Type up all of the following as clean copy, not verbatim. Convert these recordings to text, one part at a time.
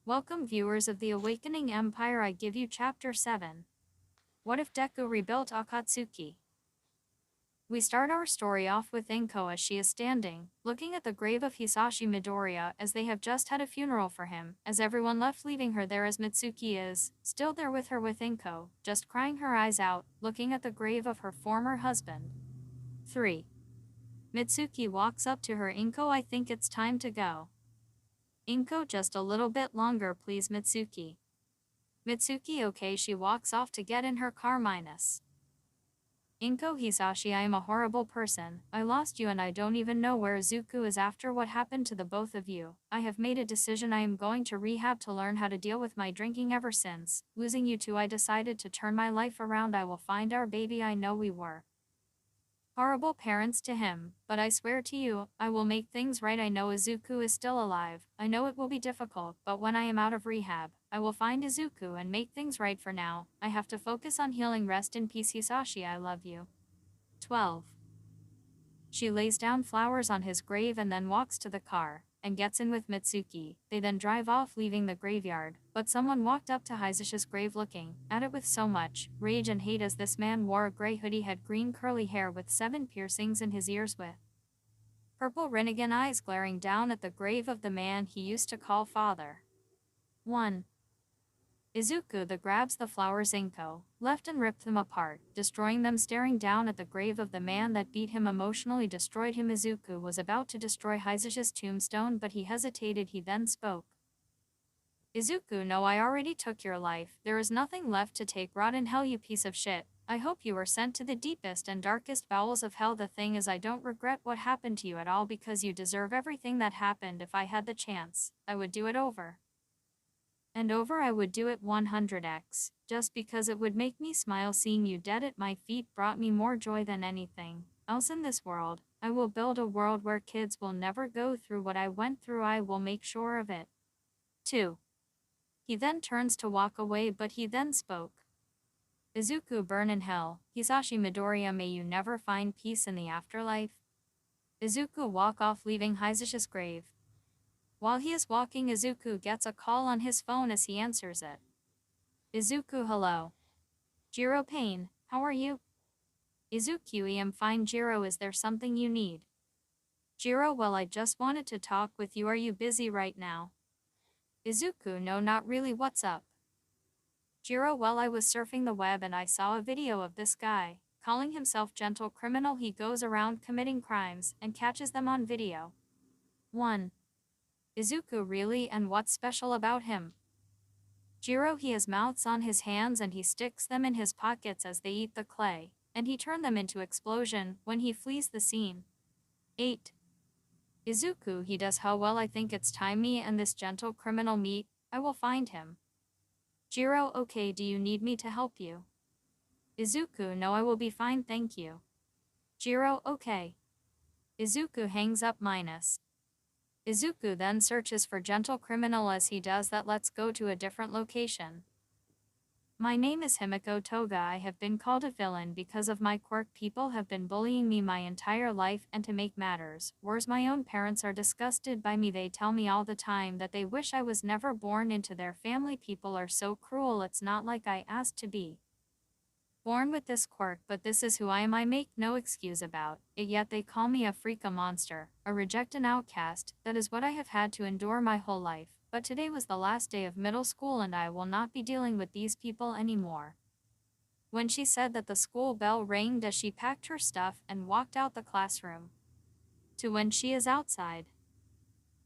Welcome viewers of the Awakening Empire, I give you Chapter 7. What if Deku rebuilt Akatsuki? We start our story off with Inko as she is standing, looking at the grave of Hisashi Midoriya as they have just had a funeral for him, as everyone left leaving her there as Mitsuki is, still there with her with Inko, just crying her eyes out, looking at the grave of her former husband. 3. Mitsuki walks up to her. Inko, I think it's time to go. Inko, just a little bit longer please Mitsuki. Mitsuki, okay. She walks off to get in her car. Inko, Hisashi, I am a horrible person. I lost you and I don't even know where Izuku is after what happened to the both of you. I have made a decision. I am going to rehab to learn how to deal with my drinking. Ever since losing you two, I decided to turn my life around. I will find our baby. I know we were horrible parents to him, but I swear to you, I will make things right. I know Izuku is still alive. I know it will be difficult, but when I am out of rehab, I will find Izuku and make things right. For now, I have to focus on healing. Rest in peace, Hisashi, I love you. 12. She lays down flowers on his grave and then walks to the car and gets in with Mitsuki. They then drive off, leaving the graveyard, but someone walked up to Hisashi's grave looking at it with so much rage and hate as this man wore a gray hoodie, had green curly hair with 7 piercings in his ears with purple Rinnegan eyes, glaring down at the grave of the man he used to call father. 1. Izuku grabs the flowers Inko left and ripped them apart, destroying them, staring down at the grave of the man that beat him, emotionally destroyed him. Izuku was about to destroy Hisashi's tombstone, but he hesitated. He then spoke. Izuku, no, I already took your life. There is nothing left to take. Rot in hell, you piece of shit. I hope you were sent to the deepest and darkest bowels of hell. The thing is, I don't regret what happened to you at all, because you deserve everything that happened. If I had the chance, I would do it over and over. I would do it 100x, just because it would make me smile. Seeing you dead at my feet brought me more joy than anything else in this world. I will build a world where kids will never go through what I went through. I will make sure of it. 2. He then turns to walk away, but he then spoke. Izuku, burn in hell. Hisashi Midoriya, may you never find peace in the afterlife. Izuku walk off, leaving Hisashi's grave. While he is walking, Izuku gets a call on his phone. As he answers it, Izuku, hello. Jiro, Pain, how are you? Izuku, I am fine. Jiro, is there something you need? Jiro, well, I just wanted to talk with you. Are you busy right now? Izuku, no, not really. What's up? Jiro, well, I was surfing the web and I saw a video of this guy calling himself Gentle Criminal. He goes around committing crimes and catches them on video. 1. Izuku, really? And what's special about him? Jiro, he has mouths on his hands and he sticks them in his pockets as they eat the clay, and he turned them into explosion when he flees the scene. 8. Izuku, he does. How? Well, I think it's time me and this Gentle Criminal meet. I will find him. Jiro, okay, do you need me to help you? Izuku, no, I will be fine, thank you. Jiro, okay. Izuku hangs up. Izuku then searches for Gentle Criminal. As he does that, let's go to a different location. My name is Himiko Toga. I have been called a villain because of my quirk. People have been bullying me my entire life, and to make matters worse, my own parents are disgusted by me. They tell me all the time that they wish I was never born into their family. People are so cruel. It's not like I asked to be born with this quirk, but this is who I am. I make no excuse about it, yet they call me a freak, a monster, a rejected outcast. That is what I have had to endure my whole life. But today was the last day of middle school and I will not be dealing with these people anymore. When she said that, the school bell rang as she packed her stuff and walked out the classroom. To when she is outside.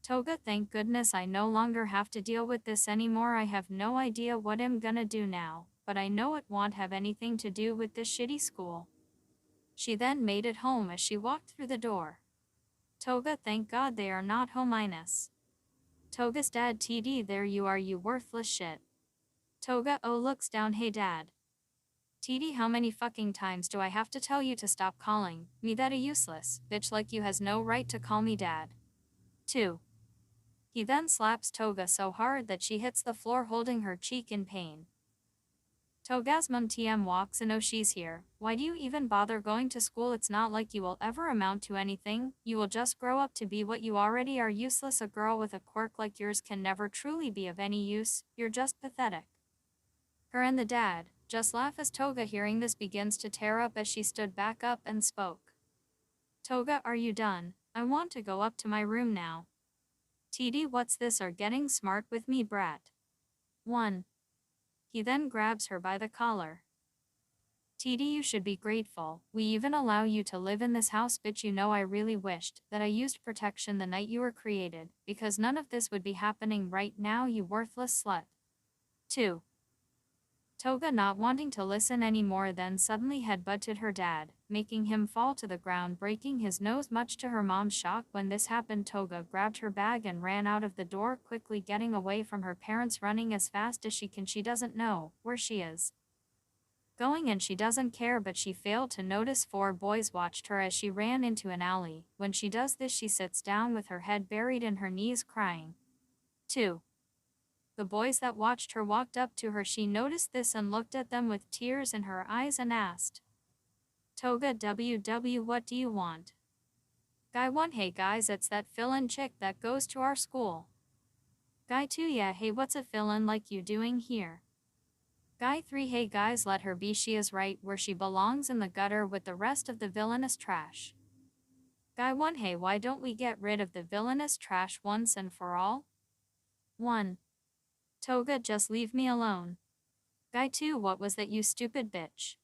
Toga, thank goodness I no longer have to deal with this anymore. I have no idea what I'm gonna do now, but I know it won't have anything to do with this shitty school. She then made it home as she walked through the door. Toga, thank God they are not home. Toga's dad, TD, there you are, you worthless shit. Toga, oh, looks down. Hey dad. TD, how many fucking times do I have to tell you to stop calling me that a useless bitch like you? Has no right to call me dad. 2. He then slaps Toga so hard that she hits the floor, holding her cheek in pain. Togasmum TM walks in. Oh, she's here. Why do you even bother going to school? It's not like you will ever amount to anything. You will just grow up to be what you already are, useless. A girl with a quirk like yours can never truly be of any use. You're just pathetic. Her and the dad just laugh as Toga, hearing this, begins to tear up as she stood back up and spoke. Toga, are you done? I want to go up to my room now. TD, what's this? Are getting smart with me, brat. 1. He then grabs her by the collar. TD, you should be grateful. We even allow you to live in this house, bitch. You know I really wished that I used protection the night you were created, because none of this would be happening right now, you worthless slut. 2. Toga, not wanting to listen anymore, then suddenly headbutted her dad, making him fall to the ground, breaking his nose. Much to her mom's shock when this happened, Toga grabbed her bag and ran out of the door, quickly getting away from her parents, running as fast as she can. She doesn't know where she is going and she doesn't care, but she failed to notice 4 boys watched her as she ran into an alley. When she does this, she sits down with her head buried in her knees, crying. 2. The boys that watched her walked up to her. She noticed this and looked at them with tears in her eyes and asked, Toga, WW, what do you want? Guy 1, hey guys, it's that fill-in chick that goes to our school. Guy 2, yeah, hey, what's a fill-in like you doing here? Guy 3, hey guys, let her be. She is right where she belongs, in the gutter with the rest of the villainous trash. Guy 1, hey, why don't we get rid of the villainous trash once and for all? 1. Toga, just leave me alone. Guy 2, what was that, you stupid bitch?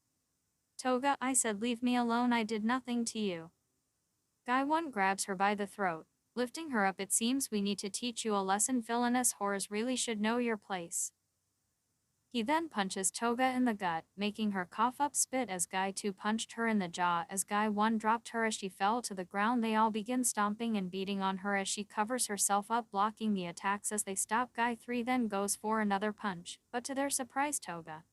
Toga, I said leave me alone, I did nothing to you. Guy 1 grabs her by the throat, lifting her up. It seems we need to teach you a lesson. Villainous whores really should know your place. He then punches Toga in the gut, making her cough up spit as Guy 2 punched her in the jaw. As Guy 1 dropped her as she fell to the ground, they all begin stomping and beating on her as she covers herself up, blocking the attacks as they stop. Guy 3 then goes for another punch, but to their surprise, Toga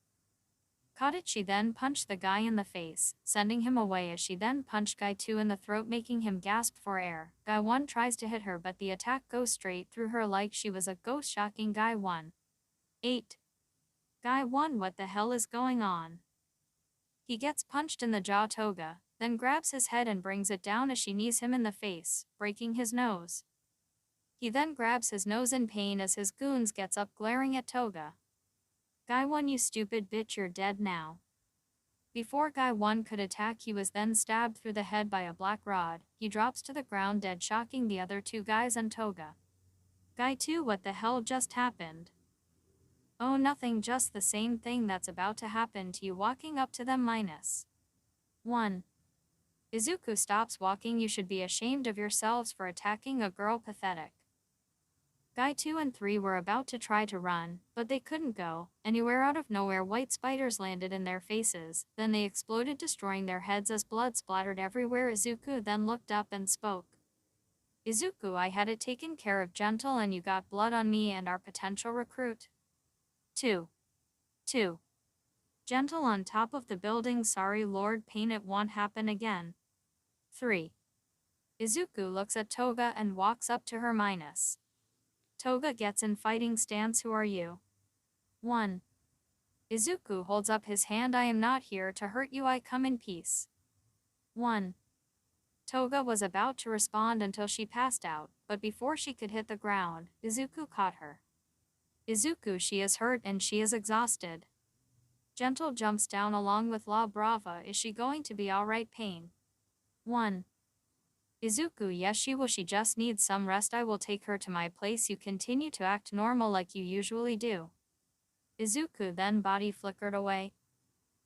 caught it. She then punched the guy in the face, sending him away as she then punched Guy 2 in the throat, making him gasp for air. Guy 1 tries to hit her, but the attack goes straight through her like she was a ghost, shocking Guy 1. 8. Guy 1, what the hell is going on? He gets punched in the jaw. Toga then grabs his head and brings it down as she knees him in the face, breaking his nose. He then grabs his nose in pain as his goons gets up, glaring at Toga. Guy 1, you stupid bitch, you're dead now. Before Guy 1 could attack, he was then stabbed through the head by a black rod. He drops to the ground dead, shocking the other 2 guys and Toga. Guy 2, what the hell just happened? Oh, nothing, just the same thing that's about to happen to you. Walking up to them. Minus 1. Izuku stops walking. You should be ashamed of yourselves for attacking a girl. Pathetic. Guy 2 and 3 were about to try to run, but they couldn't go anywhere. Out of nowhere, white spiders landed in their faces, then they exploded, destroying their heads as blood splattered everywhere. Izuku then looked up and spoke. Izuku, I had it taken care of, gentle, and you got blood on me and our potential recruit. 2. Gentle, on top of the building. Sorry, Lord Pain, it won't happen again. 3. Izuku looks at Toga and walks up to her. Minus Toga gets in fighting stance. Who are you? 1. Izuku holds up his hand. I am not here to hurt you, I come in peace. 1. Toga was about to respond until she passed out, but before she could hit the ground, Izuku caught her. Izuku, she is hurt and she is exhausted. Gentle jumps down along with La Brava. Is she going to be alright? Pain. 1. Izuku, yes she will, she just needs some rest. I will take her to my place. You continue to act normal like you usually do. Izuku then body flickered away.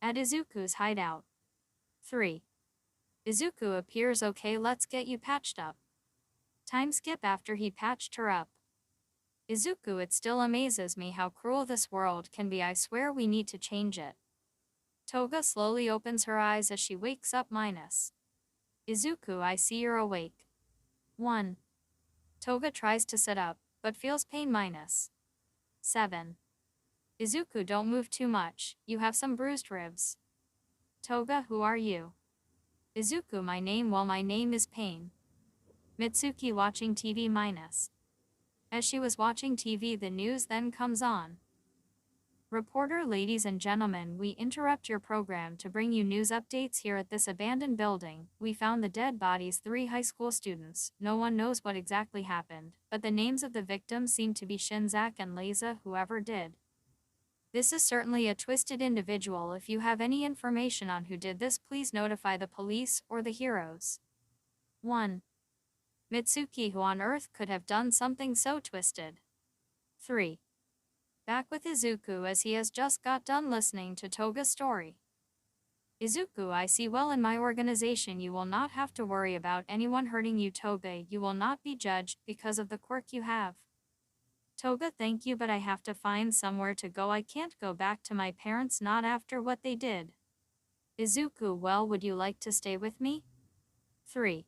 At Izuku's hideout. 3. Izuku appears. Okay, let's get you patched up. Time skip after he patched her up. Izuku, it still amazes me how cruel this world can be. I swear we need to change it. Toga slowly opens her eyes as she wakes up. Minus Izuku, I see you're awake. 1. Toga tries to sit up, but feels pain. Minus 7. Izuku, don't move too much, you have some bruised ribs. Toga, who are you? Izuku, my name, well, my name is Pain. Mitsuki watching TV. Minus As she was watching TV, the news then comes on. Reporter, ladies and gentlemen, we interrupt your program to bring you news updates here at this abandoned building. We found the dead bodies, 3 high school students. No one knows what exactly happened, but the names of the victims seem to be Shinzak and Leiza, whoever did. This is certainly a twisted individual. If you have any information on who did this, please notify the police or the heroes. 1. Mitsuki, who on earth could have done something so twisted? 3. Back with Izuku, as he has just got done listening to Toga's story. Izuku, I see well in my organization you will not have to worry about anyone hurting you. Toga, you will not be judged because of the quirk you have. Toga, thank you, but I have to find somewhere to go. I can't go back to my parents, not after what they did. Izuku, well, would you like to stay with me? 3.